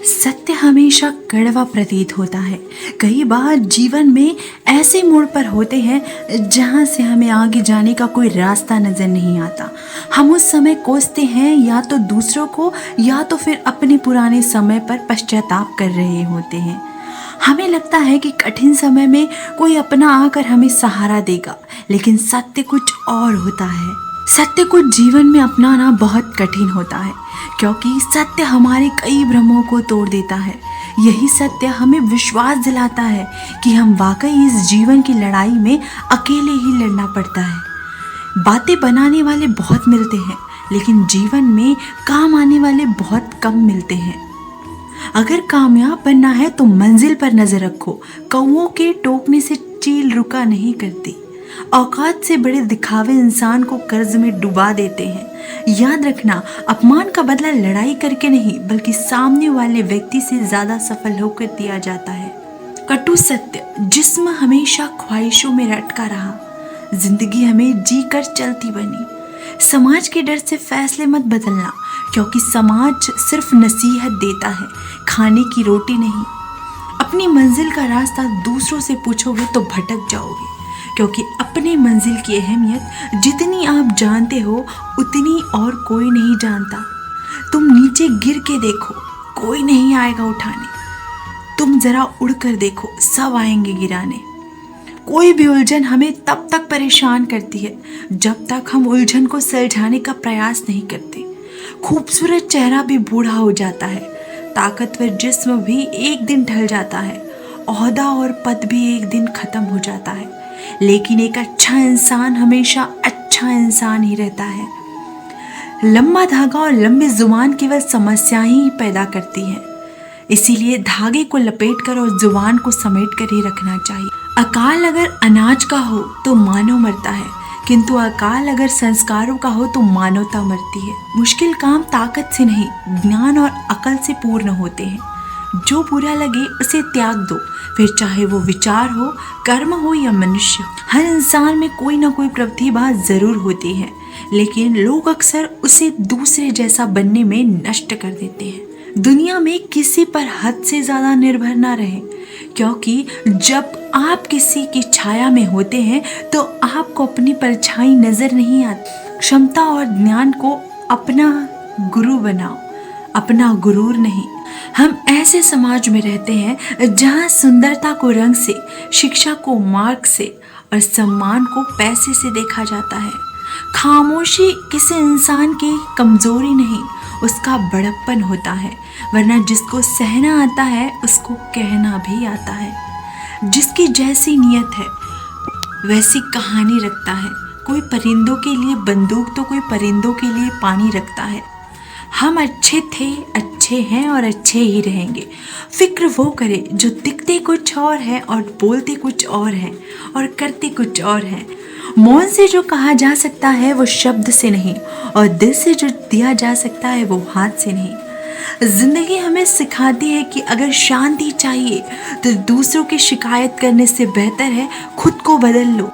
सत्य हमेशा कड़वा प्रतीत होता है। कई बार जीवन में ऐसे मोड़ पर होते हैं जहां से हमें आगे जाने का कोई रास्ता नजर नहीं आता। हम उस समय कोसते हैं, या तो दूसरों को या तो फिर अपने पुराने समय पर पश्चाताप कर रहे होते हैं। हमें लगता है कि कठिन समय में कोई अपना आकर हमें सहारा देगा, लेकिन सत्य कुछ और होता है। सत्य को जीवन में अपनाना बहुत कठिन होता है, क्योंकि सत्य हमारे कई भ्रमों को तोड़ देता है। यही सत्य हमें विश्वास दिलाता है कि हम वाकई इस जीवन की लड़ाई में अकेले ही लड़ना पड़ता है। बातें बनाने वाले बहुत मिलते हैं, लेकिन जीवन में काम आने वाले बहुत कम मिलते हैं। अगर कामयाब बनना है तो मंजिल पर नजर रखो। कौओं के टोकने से चील रुका नहीं करती। औकात से बड़े दिखावे इंसान को कर्ज में डुबा देते हैं। याद रखना, अपमान का बदला लड़ाई करके नहीं, बल्कि सामने वाले व्यक्ति से ज्यादा सफल होकर दिया जाता है। कटु सत्य, जिस्म हमेशा ख्वाहिशों में लटका रहा, जिंदगी हमें जी कर चलती बनी। समाज के डर से फैसले मत बदलना, क्योंकि समाज सिर्फ नसीहत देता है, खाने की रोटी नहीं। अपनी मंजिल का रास्ता दूसरों से पूछोगे तो भटक जाओगे, क्योंकि अपनी मंजिल की अहमियत जितनी आप जानते हो उतनी और कोई नहीं जानता। तुम नीचे गिर के देखो, कोई नहीं आएगा उठाने। तुम जरा उड़ कर देखो, सब आएंगे गिराने। कोई भी उलझन हमें तब तक परेशान करती है जब तक हम उलझन को सुलझाने का प्रयास नहीं करते। खूबसूरत चेहरा भी बूढ़ा हो जाता है, ताकतवर जिस्म भी एक दिन ढल जाता है, ओहदा और पद भी एक दिन खत्म हो जाता है, लेकिन एक अच्छा इंसान हमेशा अच्छा इंसान ही रहता है। लंबा धागा और लंबी जुबान केवल समस्याएं ही पैदा करती हैं, इसीलिए धागे को लपेट कर और जुबान को समेट कर ही रखना चाहिए। अकाल अगर अनाज का हो तो मानव मरता है, किंतु अकाल अगर संस्कारों का हो तो मानवता मरती है। मुश्किल काम ताकत से नहीं, ज्ञान और अकल से पूर्ण होते हैं। जो बुरा लगे उसे त्याग दो, फिर चाहे वो विचार हो, कर्म हो या मनुष्य हो। हर इंसान में कोई ना कोई प्रतिभा जरूर होती है, लेकिन लोग अक्सर उसे दूसरे जैसा बनने में नष्ट कर देते हैं। दुनिया में किसी पर हद से ज्यादा निर्भर ना रहें, क्योंकि जब आप किसी की छाया में होते हैं तो आपको अपनी परछाई नजर नहीं आती। क्षमता और ज्ञान को अपना गुरु बनाओ, अपना गुरूर नहीं। हम ऐसे समाज में रहते हैं जहाँ सुंदरता को रंग से, शिक्षा को मार्ग से और सम्मान को पैसे से देखा जाता है। खामोशी किसी इंसान की कमजोरी नहीं, उसका बड़प्पन होता है, वरना जिसको सहना आता है उसको कहना भी आता है। जिसकी जैसी नियत है वैसी कहानी रखता है। कोई परिंदों के लिए बंदूक तो कोई परिंदों के लिए पानी रखता है। हम अच्छे थे, अच्छे हैं और अच्छे ही रहेंगे। फिक्र वो करे जो दिखते कुछ और है और बोलते कुछ और है और करते कुछ और है। मौन से जो कहा जा सकता है वो शब्द से नहीं, और दिल से जो दिया जा सकता है वो हाथ से नहीं। जिंदगी हमें सिखाती है कि अगर शांति चाहिए तो दूसरों की शिकायत करने से बेहतर है खुद को बदल लो।